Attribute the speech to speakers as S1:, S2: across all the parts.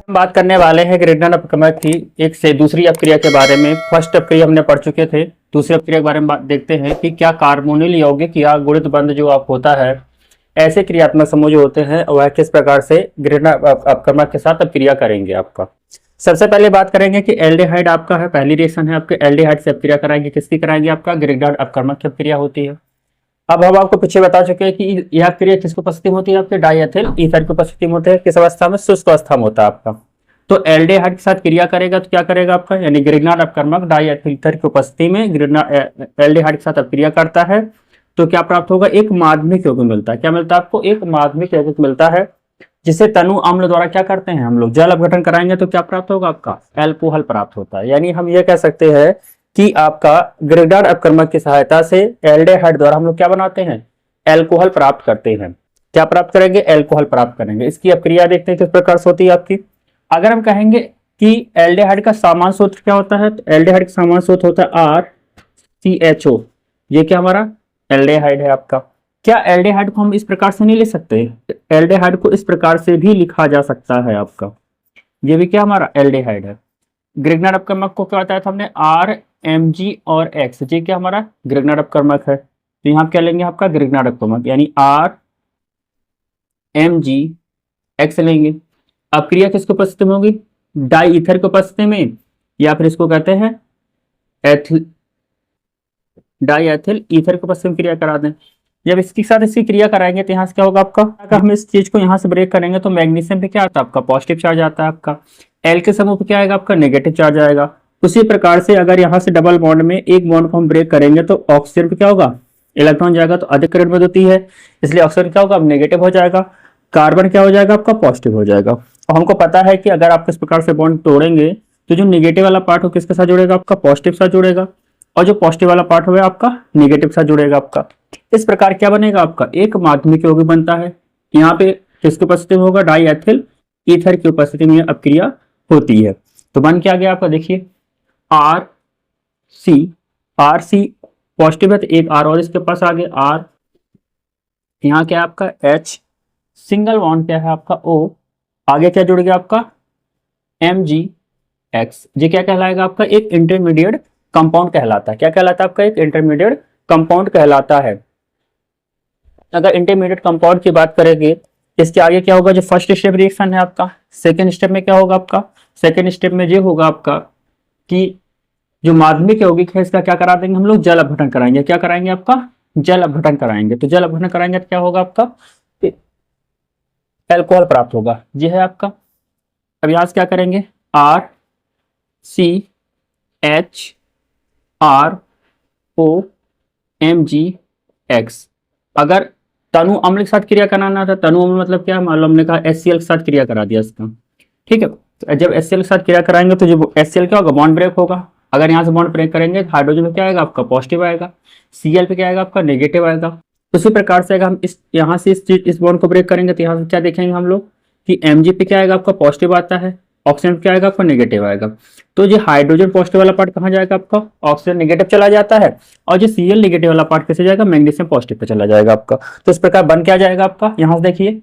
S1: हम बात करने वाले हैं ग्रेडन अपक्रमक की एक से दूसरी अपक्रिया के बारे में। फर्स्ट अपक्रिया हमने पढ़ चुके थे। दूसरी अपक्रिया के बारे में देखते हैं कि क्या कार्बोनिल यौगिक या गुणित बंध जो आप होता है, ऐसे क्रियात्मक समूह जो होते हैं वह किस प्रकार से ग्रेडन अपक्रमक के साथ अपक्रिया करेंगे। आपका सबसे पहले बात करेंगे कि एल्डिहाइड आपका है, पहली रिएक्शन है आपके एल्डिहाइड से अपक्रिया कराएंगे। किसकी कराएंगे? आपका ग्रेडन अपक्रमक की अपक्रिया होती है। अब हम आपको पीछे बता चुके हैं कि यह क्रिया किसको उपस्थिति में होती है? आपके डाइएथिल ईथर की उपस्थिति में होते हैं। किस अवस्था में? शुष्क अवस्था में होता है आपका। तो एल्डिहाइड के साथ क्रिया करेगा तो क्या करेगा आपका, यानी ग्रिग्नार्ड अपक्रमक डाइएथिल ईथर की उपस्थिति में एल्डिहाइड के साथ अपक्रिया करता है तो क्या प्राप्त होगा? एक माध्यमिक यौगिक मिलता है। क्या मिलता है आपको? एक माध्यमिक यौगिक मिलता है जिसे तनु अम्ल द्वारा क्या करते हैं हम लोग, जल अपघटन कराएंगे तो क्या प्राप्त होगा? आपका एल्कोहल प्राप्त होता है। यानी हम ये कह सकते हैं कि आपका ग्रेडन अपक्रमक की सहायता से एल्डिहाइड द्वारा हम लोग क्या बनाते हैं? एल्कोहल प्राप्त करते हैं। क्या प्राप्त करेंगे? एल्कोहल प्राप्त करेंगे। इसकी अपक्रिया देखते हैं किस प्रकार से होती है आपकी। अगर हम कहेंगे कि एल्डिहाइड का सामान्य सूत्र क्या होता है, तो एल्डिहाइड का सामान्य सूत्र होता है RCHO। ये क्या हमारा एल्डिहाइड है आपका। क्या एल्डिहाइड को हम इस प्रकार से नहीं लिख सकते? एल्डिहाइड को इस प्रकार से भी लिखा जा सकता है आपका। ये भी क्या हमारा एल्डिहाइड है। ग्रिग्नार्ड अपक्रमक को क्या बताया था हमने? RMG और X। ये क्या हमारा ग्रिग्नार्ड अपक्रमक है। तो यहाँ क्या लेंगे? आपका ग्रिग्नार्ड अपक्रमक यानी RMGX लेंगे। अपक्रिया किसकी उपस्थिति में होगी? डाई ईथर की उपस्थिति में, या फिर इसको कहते हैं डाइएथिल ईथर की उपस्थिति में क्रिया करा दें। जब इसके साथ इसकी क्रिया कराएंगे तो यहाँ से क्या होगा आपका, अगर हम इस चीज को यहाँ से ब्रेक करेंगे तो मैग्नीशियम पे क्या आता है आपका? पॉजिटिव चार्ज आता है आपका। एल के समूह पे क्या आएगा? आपका नेगेटिव चार्ज आएगा। उसी प्रकार से अगर यहाँ से डबल बॉन्ड में एक बॉन्ड को हम ब्रेक करेंगे तो ऑक्सीजन पे क्या होगा? इलेक्ट्रॉन जाएगा तो अधिक करंट में होती है, इसलिए ऑक्सीजन क्या होगा? अब नेगेटिव हो जाएगा। कार्बन क्या हो जाएगा? आपका पॉजिटिव हो जाएगा। और हमको पता है कि अगर आप इस प्रकार से बॉन्ड तोड़ेंगे तो जो नेगेटिव वाला पार्ट हो किसके साथ जुड़ेगा? आपका पॉजिटिव साथ जुड़ेगा, और जो पॉजिटिव वाला पार्ट होगा आपका नेगेटिव साथ जुड़ेगा आपका। इस प्रकार क्या बनेगा? आपका एक माध्यमिक यौगिक बनता है। यहाँ पे किसकी उपस्थिति में होगा? डाइएथिल ईथर की उपस्थिति में अपक्रिया होती है। तो बन क्या गया आपका? देखिए RC पॉजिटिव है तो एक R और इसके पास आगे R, यहाँ क्या है आपका H, सिंगल बॉन्ड क्या है आपका O, आगे क्या जुड़ गया आपका MgX। ये क्या कहलाएगा आपका? एक इंटरमीडिएट कंपाउंड कहलाता है। क्या कहलाता है आपका? एक इंटरमीडिएट कंपाउंड कहलाता है। अगर इंटरमीडिएट कंपाउंड की बात करेंगे इसके आगे क्या होगा? जो फर्स्ट स्टेप रिएक्शन है आपका, सेकेंड स्टेप में क्या होगा आपका? सेकेंड स्टेप में ये होगा आपका कि जो माध्यमिक यौगिक है इसका क्या करा देंगे हम लोग? जल अपघटन कराएंगे। क्या कराएंगे? आपका जल अपघटन कराएंगे। तो जल अपघटन कराएंगे तो क्या होगा आपका? एल्कोहल प्राप्त होगा। ये है आपका। अब यहाँ से क्या करेंगे? RCHROMgX। अगर तनु अम्ल के साथ क्रिया कराना था, तनु अम्ल मतलब क्या? मान लो हमने कहा HCl के साथ क्रिया करा दिया इसका, ठीक है। तो जब HCl के साथ क्रिया कराएंगे तो जो HCl क्या होगा? बॉन्ड ब्रेक होगा। अगर यहाँ से बॉन्ड ब्रेक करेंगे तो हाइड्रोजन पे क्या आएगा? आपका पॉजिटिव आएगा। Cl पे क्या आएगा? आपका नेगेटिव आएगा। उसी प्रकार से अगर हम यहाँ से इस बॉन्ड को ब्रेक करेंगे तो यहाँ से क्या देखेंगे हम लोग कि Mg पे क्या आएगा? आपका पॉजिटिव आता है। ऑक्सीजन पे क्या आएगा? आपका नेगेटिव आएगा। तो जो हाइड्रोजन पॉजिटिव वाला पार्ट कहाँ जाएगा? आपका ऑक्सीजन नेगेटिव चला जाता है, और जो Cl नेगेटिव वाला पार्ट कैसे जाएगा? मैग्नीशियम पॉजिटिव पे चला जाएगा आपका। तो इस प्रकार बन क्या जाएगा आपका? यहाँ से देखिए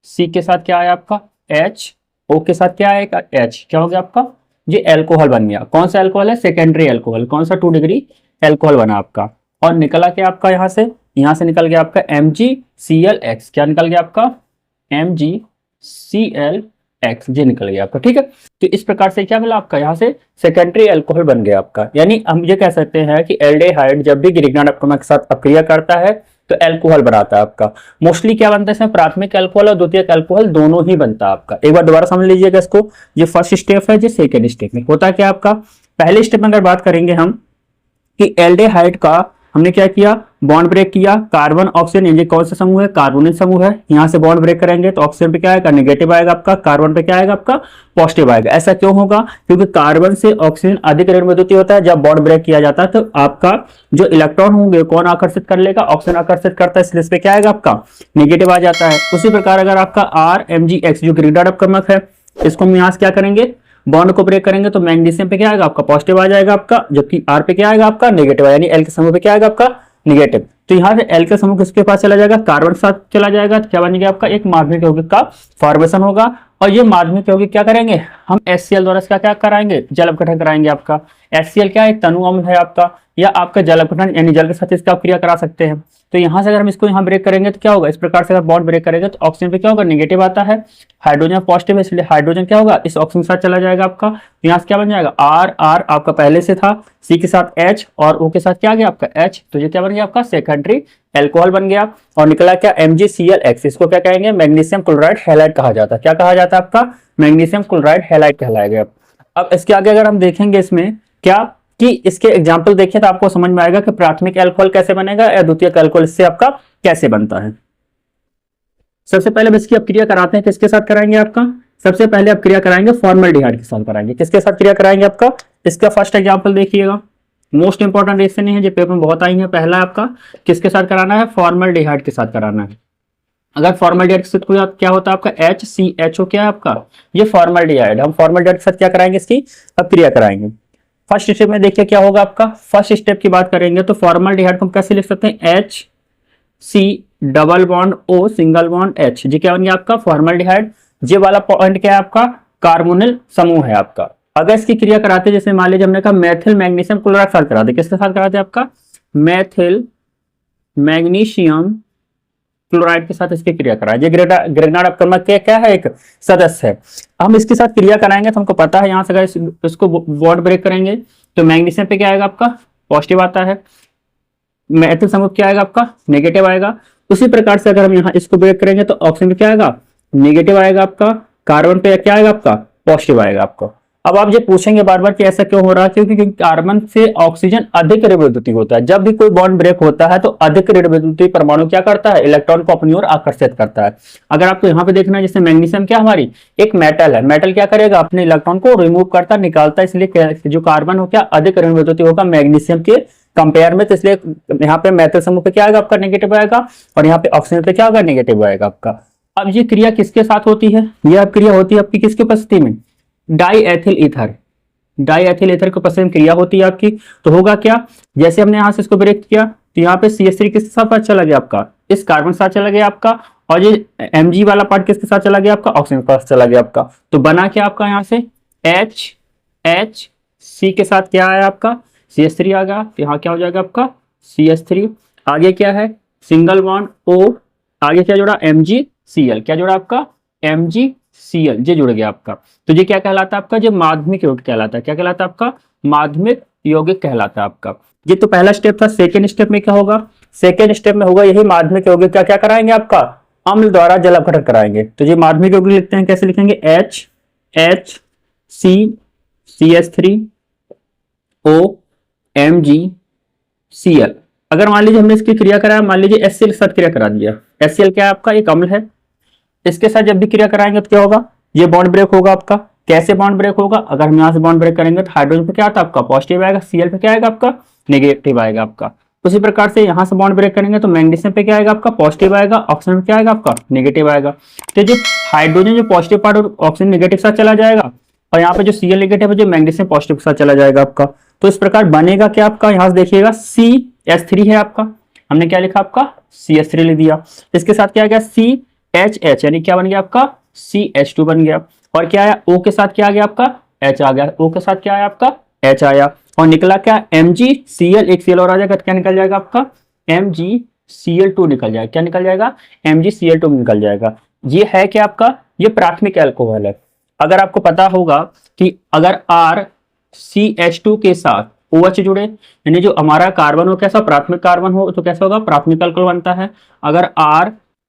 S1: C के साथ क्या आया आपका? H, O के साथ क्या आएगा? H। क्या हो गया आपका? ये एल्कोहल बन गया। कौन सा एल्कोहल है? Secondary alcohol. कौन सा? 2 डिग्री एल्कोहल बना आपका। और निकला क्या आपका? यहाँ से निकल गया आपका MgClX। क्या निकल गया आपका? MgClX। ये निकल गया आपका, ठीक है। तो इस प्रकार से क्या मिला आपका? यहाँ से सेकेंडरी एल्कोहल बन गया आपका। यानी हम ये कह सकते हैं कि एल्डिहाइड जब भी ग्रिग्नार्ड अपक्रमक के साथ अपक्रिया करता है तो एल्कोहल बनाता है आपका। मोस्टली क्या बनता है इसमें? प्राथमिक एल्कोहल और द्वितीयक एल्कोहल दोनों ही बनता है आपका। एक बार दोबारा समझ लीजिएगा इसको। ये फर्स्ट स्टेप है, ये सेकेंड स्टेप में होता है क्या आपका? पहले स्टेप में अगर बात करेंगे हम कि एल्डिहाइड का हमने क्या किया? बॉन्ड ब्रेक किया। कार्बन ऑक्सीजन, ये कौन सा समूह है? कार्बोनिल समूह है। यहाँ से बॉन्ड ब्रेक करेंगे तो ऑक्सीजन पे क्या आएगा? नेगेटिव आएगा आपका। कार्बन पे क्या आएगा? आपका पॉजिटिव आएगा। ऐसा क्यों होगा? क्योंकि कार्बन से ऑक्सीजन अधिक ऋण विद्युतीय होता है। जब बॉन्ड ब्रेक किया जाता है तो आपका जो इलेक्ट्रॉन होंगे कौन आकर्षित कर लेगा? ऑक्सीजन आकर्षित करता है, इसलिए इस पे क्या आएगा? आपका नेगेटिव आ जाता है। उसी प्रकार अगर आपका RMgX जो ग्रिग्नार्ड अपक्रमक है, इसको हम यहाँ से क्या करेंगे? बॉन्ड को ब्रेक करेंगे तो मैग्नीशियम पे क्या आएगा? आपका पॉजिटिव आ जाएगा आपका, जबकि R पे क्या आएगा? आपका नेगेटिव। यानी L के समूह पे क्या आएगा? आपका नेगेटिव। तो यहाँ से एल्किल समूह किसके पास चला जाएगा, कार्बन के साथ चला जाएगा, तो क्या बनेगा आपका एक माध्यमिक यौगिक का फॉर्मेशन होगा। और ये माध्यमिक यौगिक क्या करेंगे, हम HCl द्वारा इसका क्या कराएंगे, जल अपघटन कराएंगे आपका। HCl क्या है, एक तनु अम्ल है आपका, या आपका जल अपघटन यानी जल के साथ इसका क्रिया करा सकते हैं। तो यहाँ से अगर हम इसको यहाँ ब्रेक करेंगे तो क्या होगा, इस प्रकार से अगर बॉन्ड ब्रेक करेंगे तो ऑक्सीजन पे क्या होगा, नेगेटिव आता है, हाइड्रोजन पॉजिटिव है, इसलिए हाइड्रोजन क्या होगा, इस ऑक्सीजन के साथ चला जाएगा आपका। तो यहाँ से क्या बन जाएगा, R R आपका पहले से था, C के साथ H और O के साथ क्या आ गया आपका H, तो ये क्या बन गया आपका सेकेंडरी एल्कोहल बन गया। और निकला क्या, MgClX, इसको क्या कहेंगे, मैग्नीशियम क्लोराइड हैलाइड कहा जाता है। क्या कहा जाता है आपका, मैग्नीशियम क्लोराइड हैलाइड कहलाएगा। अब इसके आगे अगर हम देखेंगे इसमें क्या कि इसके एग्जाम्पल देखिए तो आपको समझ में आएगा कि प्राथमिक अल्कोहल कैसे बनेगा या द्वितीयक अल्कोहल इससे आपका कैसे बनता है। सबसे पहले हम इसकी क्रिया कराते हैं, किसके साथ कराएंगे आपका, सबसे पहले आप क्रिया कराएंगे फॉर्मल्डिहाइड के साथ कराएंगे। किसके साथ क्रिया कराएंगे आपका, इसका फर्स्ट एग्जाम्पल देखिएगा, मोस्ट इंपॉर्टेंट इससे नहीं है, जो पेपर में बहुत आई है। पहला आपका किसके साथ कराना है, फॉर्मल्डिहाइड के साथ कराना है। अगर फॉर्मल्डिहाइड के साथ क्या होता है आपका HCHO, क्या है आपका ये फॉर्मल्डिहाइड। हम फॉर्मल्डिहाइड के साथ क्या कराएंगे, इसकी अब क्रिया कराएंगे। फर्स्ट स्टेप में देखिए क्या होगा आपका, फर्स्ट स्टेप की बात करेंगे तो फॉर्मल्डिहाइड को हम कैसे लिख सकते हैं, HC double bond O single bond H, जी क्या बन गया आपका फॉर्मल्डिहाइड। ये वाला पॉइंट क्या है आपका, कार्बोनिल समूह है आपका। अगर इसकी क्रिया कराते जैसे मान लीजिए हमने कहा मेथिल मैग्नीशियम क्लोराइड साथ कराते, किसके साथ कराते आपका, मेथिल मैग्नीशियम क्लोराइड के साथ इसकी क्रिया कराएं। ये ग्रेनाड अपक्रमक के क्या है, एक सदस्य है। हम इसके साथ क्रिया कराएंगे तो हमको पता है यहाँ से अगर इसको बॉन्ड ब्रेक करेंगे तो मैग्नीशियम पे क्या आएगा आपका, पॉजिटिव आता है, मेथिल समूह क्या आएगा आपका, नेगेटिव आएगा। उसी प्रकार से अगर हम यहाँ इसको ब्रेक करेंगे तो ऑक्सीजन पे क्या आएगा, नेगेटिव आएगा आपका, कार्बन पे क्या आएगा आपका, पॉजिटिव आएगा आपका। अब आप ये पूछेंगे बार बार कि ऐसा क्यों हो रहा है, क्योंकि कार्बन से ऑक्सीजन अधिक ऋण विद्युतीय होता है। जब भी कोई बॉन्ड ब्रेक होता है तो अधिक ऋण विद्युतीय परमाणु क्या करता है, इलेक्ट्रॉन को अपनी ओर आकर्षित करता है। अगर आपको यहाँ पे देखना है जैसे मैग्नीशियम क्या हमारी एक मेटल है, मेटल क्या करेगा, अपने इलेक्ट्रॉन को रिमूव करता निकालता है, इसलिए जो कार्बन हो क्या अधिक ऋण विद्युतीय होगा मैग्नीशियम के कंपेयर में। तो इसलिए यहाँ पे मेटल समूह पे क्या आएगा आपका, नेगेटिव आएगा, और यहाँ पे ऑक्सीजन पे क्या होगा, नेगेटिव आएगा आपका। अब ये क्रिया किसके साथ होती है, यह क्रिया होती है आपकी किसकी उपस्थिति में, डाईएथिल ईथर, डाईएथिल ईथर की उपस्थिति में क्रिया होती है आपकी। तो होगा क्या, जैसे हमने यहाँ से इसको ब्रेक किया तो यहाँ पे CH3 किसके साथ चला गया आपका, इस कार्बन के साथ चला गया आपका, और ये Mg वाला पार्ट किसके साथ चला गया आपका, ऑक्सीजन के साथ चला गया आपका। तो बना क्या आपका, यहाँ से HC के साथ क्या आया आपका, CH3 आ गया। तो यहाँ क्या हो जाएगा आपका CH3, आगे क्या है सिंगल बॉन्ड O, आगे क्या जुड़ा MgCl, क्या जुड़ा आपका MgCl, ये जुड़ गया आपका। तो ये क्या कहलाता है आपका, जो माध्यमिक यौगिक कहलाता है। क्या कहलाता है आपका, माध्यमिक यौगिक कहलाता है आपका। ये तो पहला स्टेप था। सेकेंड स्टेप में क्या होगा, सेकेंड स्टेप में होगा यही माध्यमिक यौगिक का क्या कराएंगे आपका, अम्ल द्वारा जल अपघटन कराएंगे। तो ये माध्यमिक यौगिक लिखते हैं, कैसे लिखेंगे, HC CH3 O MgCl। अगर मान लीजिए हमने इसकी क्रिया कराया, मान लीजिए HCl के साथ क्रिया करा दिया, HCl क्या है आपका एक अम्ल है, इसके साथ जब भी क्रिया कराएंगे तो क्या होगा, ये बॉन्ड ब्रेक होगा आपका। कैसे बॉन्ड ब्रेक होगा, अगर हम यहाँ से बॉन्ड ब्रेक करेंगे तो हाइड्रोजन पे क्या आता है आपका, पॉजिटिव आएगा, Cl पे क्या आएगा आपका, नेगेटिव आएगा आपका। उसी प्रकार से यहाँ से बॉन्ड ब्रेक करेंगे तो मैग्नीशियम पे क्या आएगा आपका, पॉजिटिव आएगा, ऑक्सीजन पे क्या आएगा आपका, नेगेटिव आएगा। तो जो हाइड्रोजन जो पॉजिटिव पार्ट और ऑक्सीजन नेगेटिव साथ चला जाएगा, और यहाँ पे जो Cl नेगेटिव है जो मैग्नीशियम पॉजिटिव के साथ चला जाएगा आपका। तो इस प्रकार बनेगा क्या आपका, यहाँ से देखिएगा CH3 है आपका, हमने क्या लिखा आपका CH3 लिख दिया, इसके साथ क्या आ गया CHH, यानी क्या बन गया आपका CH2 बन गया। और क्या आया, O के साथ क्या आ गया आपका H आ गया, O के साथ क्या आया आपका H आया, और निकला क्या MgCl, एक Cl और आ जाएगा, क्या निकल जाएगा आपका MgCl2 निकल जाएगा। क्या निकल जाएगा, MgCl2 निकल जाएगा। ये है क्या आपका, ये प्राथमिक अल्कोहल है। अगर आपको पता होगा कि अगर RCH2 के साथ OH जुड़े, यानी जो हमारा कार्बन हो कैसा प्राथमिक कार्बन हो, तो कैसा होगा प्राथमिक अल्कोहल बनता है। अगर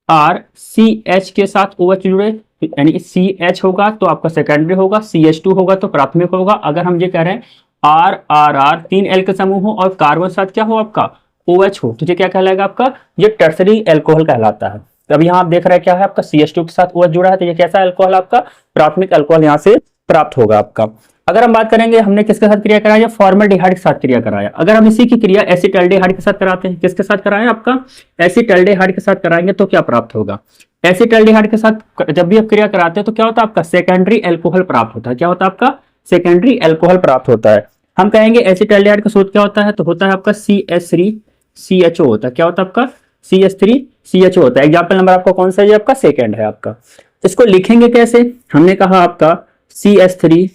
S1: RCH के साथ OH जुड़े यानी CH होगा तो आपका सेकेंडरी होगा, CH2 होगा तो प्राथमिक होगा। अगर हम ये कह रहे हैं RR, 3 एल्किल समूह हो और कार्बन साथ क्या हो आपका OH हो, तो ये क्या कहलाएगा आपका, ये टर्सरी अल्कोहल कहलाता है। अब यहाँ आप देख रहे हैं क्या है आपका CH2 के साथ OH जुड़ा है, तो ये कैसा अल्कोहल आपका प्राथमिक अल्कोहल यहाँ से प्राप्त होगा आपका। अगर हम बात करेंगे हमने किसके साथ क्रिया कराया, फॉर्मल्डिहाइड के साथ क्रिया कराया। अगर हम इसी की क्रिया एसिटाल्डिहाइड के साथ कराते हैं, किसके साथ कराएं आपका एसिटाल्डिहाइड के साथ कराएंगे तो क्या प्राप्त होगा, एसिटाल्डिहाइड के साथ जब भी आप क्रिया कराते हैं तो क्या होता है आपका सेकेंडरी अल्कोहल प्राप्त होता है। क्या होता है आपका सेकेंडरी अल्कोहल प्राप्त होता है। हम कहेंगे एसिटाल्डिहाइड का सूत्र क्या होता है, तो होता है आपका CH3 CHO होता है। क्या होता है आपका? CH3 CHO होता है। एग्जाम्पल नंबर आपका कौन सा है? आपका सेकेंड है आपका। इसको लिखेंगे कैसे? हमने कहा आपका CH3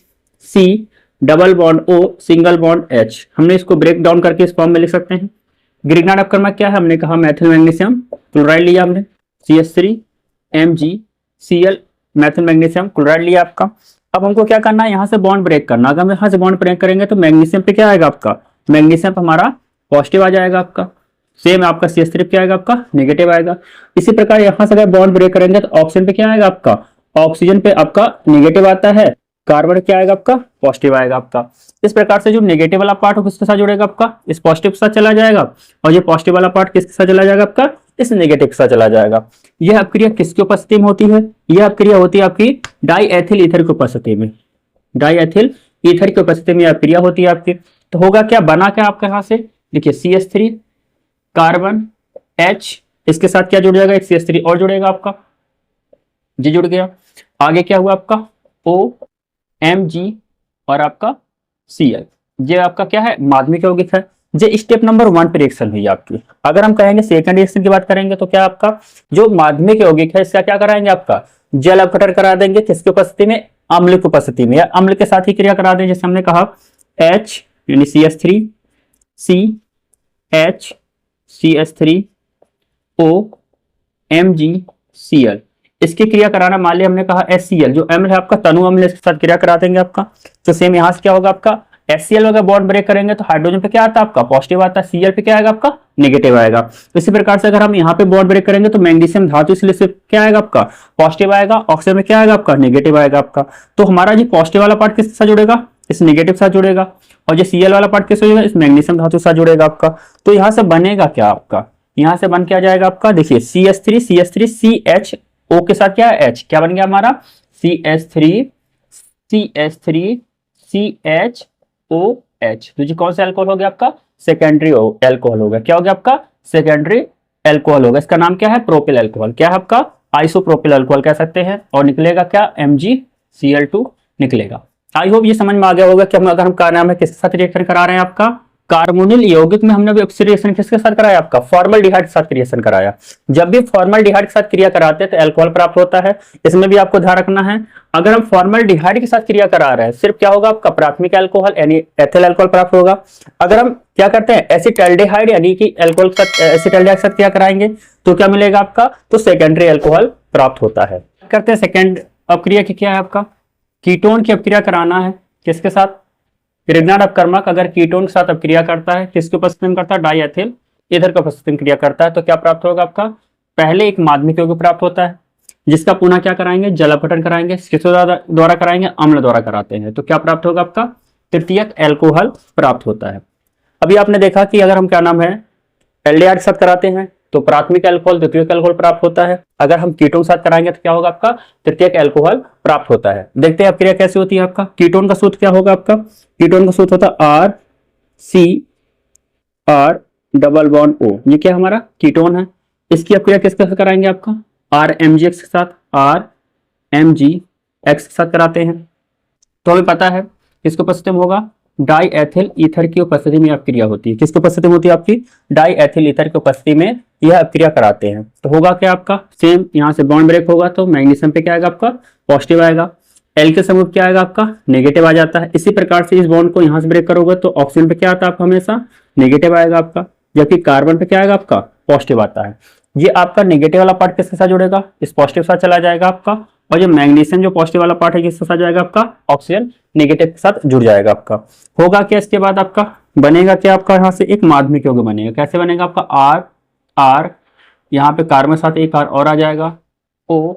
S1: C double bond O single bond H। हमने इसको ब्रेक डाउन करके इस फॉर्म में लिख सकते हैं। ग्रिग्नार्ड अपकर्मक क्या है? हमने कहा मेथिल मैग्नीशियम क्लोराइड लिया हमने, CH3 MgCl methyl magnesium chloride लिया आपका। अब हमको क्या करना है? यहाँ से बॉन्ड ब्रेक करना। अगर हम यहाँ से बॉन्ड ब्रेक करेंगे तो मैग्नीशियम पे क्या आएगा आपका? मैग्नीशियम पे हमारा पॉजिटिव आ जाएगा आपका। सेम आपका CH3 पे क्या आएगा आपका? नेगेटिव आएगा। इसी प्रकार यहाँ से अगर बॉन्ड ब्रेक करेंगे तो ऑक्सीजन पे क्या आएगा आपका? ऑक्सीजन पे आपका नेगेटिव आता है, कार्बन क्या आएगा आपका? पॉजिटिव आएगा आपका। इस प्रकार से जो नेगेटिव वाला पार्ट हो किसके साथ जुड़ेगा आपका? इस पॉजिटिव के साथ चला जाएगा, और ये पॉजिटिव वाला पार्ट किसके साथ चला जाएगा आपका? इस नेगेटिव के साथ चला जाएगा। यह अपक्रिया किसकी उपस्थिति में होती है? यह अपक्रिया होती है आपकी डाईएथिल ईथर की उपस्थिति में। डाईएथिल ईथर की उपस्थिति में अपक्रिया होती है आपकी। तो होगा क्या? बना क्या आपका? यहाँ से देखिए CH3 कार्बन H, इसके साथ क्या जुड़ जाएगा? एक CH3 और जुड़ेगा आपका, जी जुड़ गया। आगे क्या हुआ आपका? O Mg और आपका Cl। ये आपका क्या है? माध्यमिक यौगिक है। ये स्टेप नंबर 1 पे रिएक्शन हुई आपकी। अगर हम कहेंगे सेकंड रिएक्शन की बात करेंगे तो क्या आपका जो माध्यमिक यौगिक है इसका क्या कराएंगे? आपका जल अपघटन करा देंगे। किसकी उपस्थिति में? अम्ल की उपस्थिति में, या अम्ल के साथ ही क्रिया करा देंगे। जैसे हमने कहा H यानी CH3 C H CH3 O MgCl, इसकी क्रिया कराना। मान लिया हमने कहा HCl जो अम्ल है आपका, तनु अम्ल, इसके साथ क्रिया करा देंगे आपका। तो सेम यहां से क्या होगा आपका? HCl अगर बॉन्ड ब्रेक करेंगे तो हाइड्रोजन पे क्या आता है आपका? पॉजिटिव आता है। Cl पे क्या आएगा आपका? नेगेटिव आएगा। इसी प्रकार से अगर हम यहाँ पे बॉन्ड ब्रेक करेंगे तो मैग्नीशियम धातु, इसलिए से क्या आएगा आपका? पॉजिटिव आएगा। ऑक्सीजन में क्या आएगा आपका? नेगेटिव आएगा आपका। तो हमारा जो पॉजिटिव वाला पार्ट किसके साथ जुड़ेगा? इस नेगेटिव साथ जुड़ेगा, और जो Cl वाला पार्ट किससे जुड़ेगा? इस मैग्नीशियम धातु साथ जुड़ेगा आपका। तो यहाँ से बनेगा क्या आपका? यहाँ से बन क्या जाएगा आपका? देखिए CH3 CHO के साथ क्या है? H। क्या बन गया हमारा? CH3 CHOH। तो जी कौन सा एल्कोहल हो गया आपका? सेकेंडरी एल्कोहल हो गया। क्या हो गया आपका? सेकेंडरी एल्कोहल होगा। इसका नाम क्या है? Propyl alcohol. क्या है आपका? आइसोप्रोपिल अल्कोहल कह सकते हैं। और निकलेगा क्या? MgCl2 निकलेगा। आई होप ये समझ में आ गया होगा कि अगर हम कार्बन में किसके साथ रिएक्शन करा रहे हैं आपका? कार्बोनिल यौगिक में हमने भी ऑक्सीडेशन किसके साथ कराया आपका? फॉर्मल्डिहाइड के साथ रिएक्शन कराया। जब भी फॉर्मल्डिहाइड के साथ क्रिया कराते हैं तो अल्कोहल प्राप्त होता है। इसमें भी आपको ध्यान रखना है, अगर हम फॉर्मल्डिहाइड के साथ क्रिया करा रहे हैं सिर्फ क्या होगा आपका? प्राथमिक अल्कोहल यानी एथिल अल्कोहल प्राप्त होगा। अगर हम क्या करते हैं? एसिटाल्डिहाइड यानी कि अल्कोहल के साथ एसिटाल्डिहाइड के साथ क्रिया कराएंगे तो क्या मिलेगा आपका? तो सेकेंडरी अल्कोहल प्राप्त होता है। करते हैं सेकेंड अपक्रिया की, क्या है आपका? कीटोन की अपक्रिया कराना है। किसके साथ? ग्रिग्नार्ड अपकर्मक अगर कीटोन के साथ अपक्रिया करता है, किसकी उपस्थिति में करता है? डाईएथिल ईथर की उपस्थिति में क्रिया करता है, तो क्या प्राप्त होगा आपका? पहले एक माध्यमिक यौगिक प्राप्त होता है जिसका पुनः क्या कराएंगे? जल अपघटन कराएंगे। किसके द्वारा कराएंगे? अम्ल द्वारा कराते हैं। तो क्या प्राप्त होगा आपका? तृतीयक एल्कोहल प्राप्त होता है। अभी आपने देखा कि अगर हम क्या नाम है एल्डिहाइड के साथ कराते हैं तो प्राथमिक अल्कोहल द्वितीयक अल्कोहल प्राप्त होता है। अगर हम कीटोन के साथ कराएंगे तो क्या होगा आपका? तृतीयक अल्कोहल प्राप्त होता है। देखते हैं अपक्रिया कैसे होती है आपका। कीटोन का सूत्र क्या होगा आपका? कीटोन का सूत्र होता है RCR डबल बॉन्ड O। ये क्या हमारा कीटोन है। इसकी अपक्रिया किसके साथ कराएंगे आपका? RMgX के साथ, RMgX के साथ कराते हैं। तो हमें पता है किसकी उपस्थिति में होगा? डाईएथिल ईथर की उपस्थिति में अपक्रिया होती है। किसकी उपस्थिति में होती है आपकी? डाईएथिल ईथर की उपस्थिति में यह अपक्रिया कराते हैं। तो होगा क्या आपका? सेम यहाँ से बॉन्ड ब्रेक होगा तो मैग्नीशियम पे क्या आएगा आपका? पॉजिटिव आएगा। एल के समूह क्या आएगा आपका? नेगेटिव आ जाता है। इसी प्रकार से इस बॉन्ड को यहाँ से ब्रेक करोगे तो ऑक्सीजन पे क्या आता है आपका? हमेशा नेगेटिव आएगा आपका, जबकि कार्बन पे क्या आएगा आपका? पॉजिटिव आता है। ये आपका नेगेटिव वाला पार्ट किसके साथ जुड़ेगा? इस पॉजिटिव साथ चला जाएगा आपका, और जो मैग्नीशियम जो पॉजिटिव वाला पार्ट है किसके साथ जाएगा आपका? ऑक्सीजन नेगेटिव के साथ जुड़ जाएगा आपका। होगा क्या इसके बाद आपका? बनेगा क्या आपका? यहाँ से एक माध्यमिक यौगिक बनेगा। कैसे बनेगा आपका? R यहाँ पे कार्बन साथ एक R और आ जाएगा, O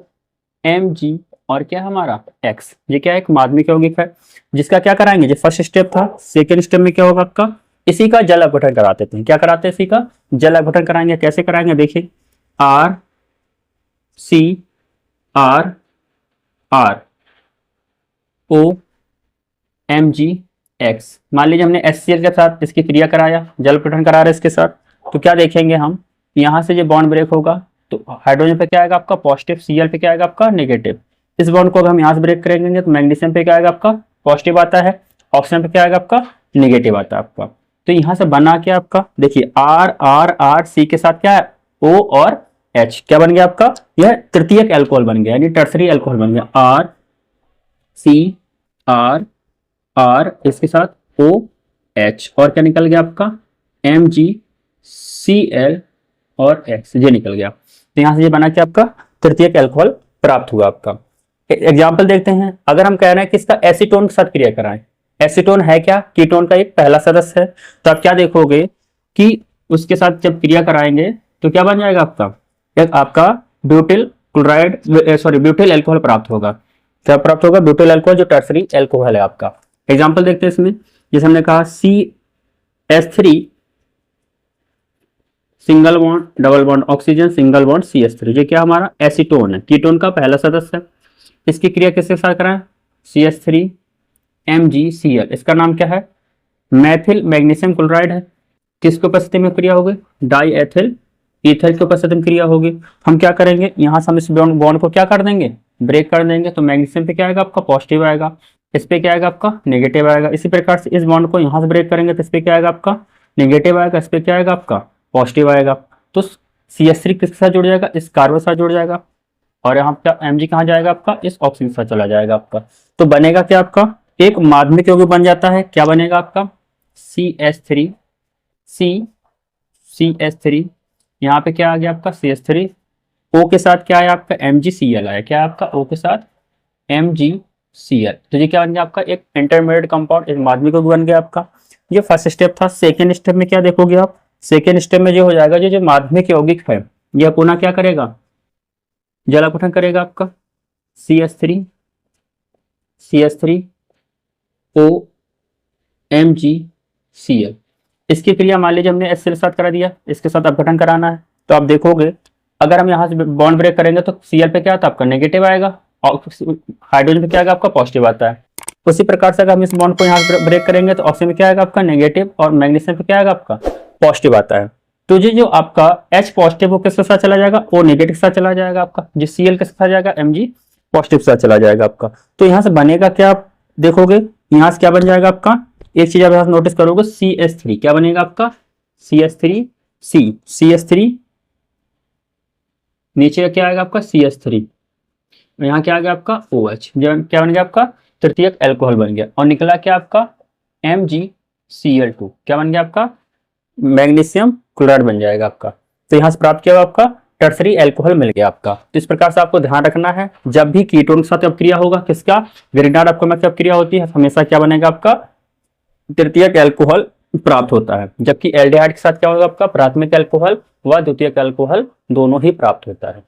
S1: Mg और क्या हमारा X। ये क्या एक माध्यमिक यौगिक है जिसका क्या कराएंगे? जो फर्स्ट स्टेप था, सेकेंड स्टेप में क्या होगा आपका? इसी का जल अपघटन कराते थे। क्या कराते हैं? इसी का जल अपघटन कराएंगे। कैसे कराएंगे? देखिए RCR O MgX। मान लीजिए हमने HCl के साथ इसकी क्रिया कराया, जल अपघटन करा रहे इसके साथ, तो क्या देखेंगे हम? यहाँ से जो बॉन्ड ब्रेक होगा तो हाइड्रोजन पे क्या आएगा आपका? पॉजिटिव। Cl पे क्या आएगा आपका? नेगेटिव। इस बॉन्ड को अगर हम यहाँ से ब्रेक करेंगे तो मैग्नीशियम पे क्या आएगा आपका? पॉजिटिव आता है। ऑक्सीजन पे क्या आएगा आपका? नेगेटिव आता है आपका। तो यहां से बना क्या आपका, देखिए आर आर आर सी के साथ क्या है, ओ और एच, क्या बन गया आपका, यह तृतीयक एल्कोहल बन गया, यानी टर्सरी एल्कोहल बन गया। आर सी आर आर इसके साथ ओ एच, और क्या निकल गया आपका, एम जी सी एल और एक्स, ये निकल गया। तो यहां से ये बना कि आपका तृतीयक एल्कोहल प्राप्त हुआ आपका। एग्जाम्पल देखते हैं, अगर हम कह रहे हैं कि इसका एसीटोन के साथ क्रिया कराएं, एसीटोन है क्या, कीटोन का एक पहला सदस्य है, तो आप क्या देखोगे कि उसके साथ जब क्रिया कराएंगे तो क्या बन जाएगा आपका, एक आपका butyl chloride sorry butyl alcohol प्राप्त होगा। क्या प्राप्त होगा, ब्यूटिल एल्कोहल, जो टर्सरी एल्कोहल है आपका। एग्जाम्पल देखते हैं इसमें, जैसे हमने कहा CH3 single bond double bond oxygen single bond CH3, ये क्या हमारा एसीटोन है, कीटोन का पहला सदस्य है। इसकी क्रिया किसके साथ कराएं, CH3 MgCl, इसका नाम क्या है, मैथिल मैग्नीशियम क्लोराइड है। किसकी उपस्थिति में क्रिया होगी, डाई एथिल ईथर की उपस्थिति में क्रिया होगी। हम क्या करेंगे, यहां से हम इस बॉन्ड को क्या कर देंगे, ब्रेक कर देंगे, तो मैग्नीशियम पे क्या आएगा आपका पॉजिटिव आएगा, इस पे क्या आएगा आपका नेगेटिव आएगा। इसी प्रकार से इस बॉन्ड को यहां से ब्रेक करेंगे तो इस पे क्या आएगा आपका नेगेटिव आएगा, इस पे क्या आएगा आपका पॉजिटिव आएगा। तो CH3 किसके साथ जुड़ जाएगा, इस कार्बन के साथ जुड़ जाएगा, और यहाँ पे Mg कहाँ जाएगा आपका, इस ऑक्सीजन के साथ चला जाएगा आपका। तो बनेगा क्या आपका, एक माध्यमिक यौगिक बन जाता है, क्या बनेगा आपका CH3 CH3, यहाँ पे क्या आ गया आपका CH3, O के साथ क्या है आपका MgCl आया, क्या है आपका O के साथ MgCl, तो ये क्या बन गया आपका एक इंटरमीडिएट कंपाउंड, एक माध्यमिक यौगिक बन गया आपका। ये फर्स्ट स्टेप था। सेकेंड स्टेप में क्या देखोगे आप, सेकेंड स्टेप में जो हो जाएगा, जो माध्यमिक यौगिक है यह पुनः क्या करेगा, जलापठन करेगा आपका CH3 O MgCl। इसकी क्रिया मान लीजिए हमने HCl के साथ करा दिया, इसके साथ अपघटन कराना है, तो आप देखोगे अगर हम यहाँ से बॉन्ड ब्रेक करेंगे तो Cl पे क्या आता है आपका नेगेटिव आएगा, और हाइड्रोजन पे क्या आएगा आपका पॉजिटिव आता है। उसी प्रकार से अगर हम इस बॉन्ड को यहाँ से ब्रेक करेंगे तो ऑक्सीजन में क्या आएगा आपका नेगेटिव, और मैग्नीशियम पे क्या आएगा आपका पॉजिटिव आता है। तो ये जो आपका H पॉजिटिव वो किसके साथ चला जाएगा, O नेगेटिव के साथ चला जाएगा आपका, जो Cl के साथ जाएगा Mg पॉजिटिव के साथ चला जाएगा आपका। तो यहाँ से बनेगा क्या, आप देखोगे यहाँ से क्या बन जाएगा आपका, एक चीज आप यहाँ नोटिस करोगे CH3 क्या बनेगा आपका CH3 नीचे क्या आएगा आपका CH3, यहाँ क्या आ गया आपका OH, क्या बन गया आपका तृतीयक एल्कोहल बन गया, और निकला क्या आपका MgCl2, क्या बन गया आपका मैग्नीशियम क्लोराइड बन जाएगा आपका। तो यहाँ से प्राप्त किया आपका टर्सरी एल्कोहल मिल गया आपका। तो इस प्रकार से आपको ध्यान रखना है, जब भी कीटोन के साथ अपक्रिया होगा, किसका ग्रिग्नार्ड अपक्रमक की अपक्रिया होती है, हमेशा क्या बनेगा आपका तृतीयक एल्कोहल प्राप्त होता है, जबकि एल्डिहाइड के साथ क्या होगा आपका प्राथमिक एल्कोहल व द्वितीयक एल्कोहल दोनों ही प्राप्त होता है।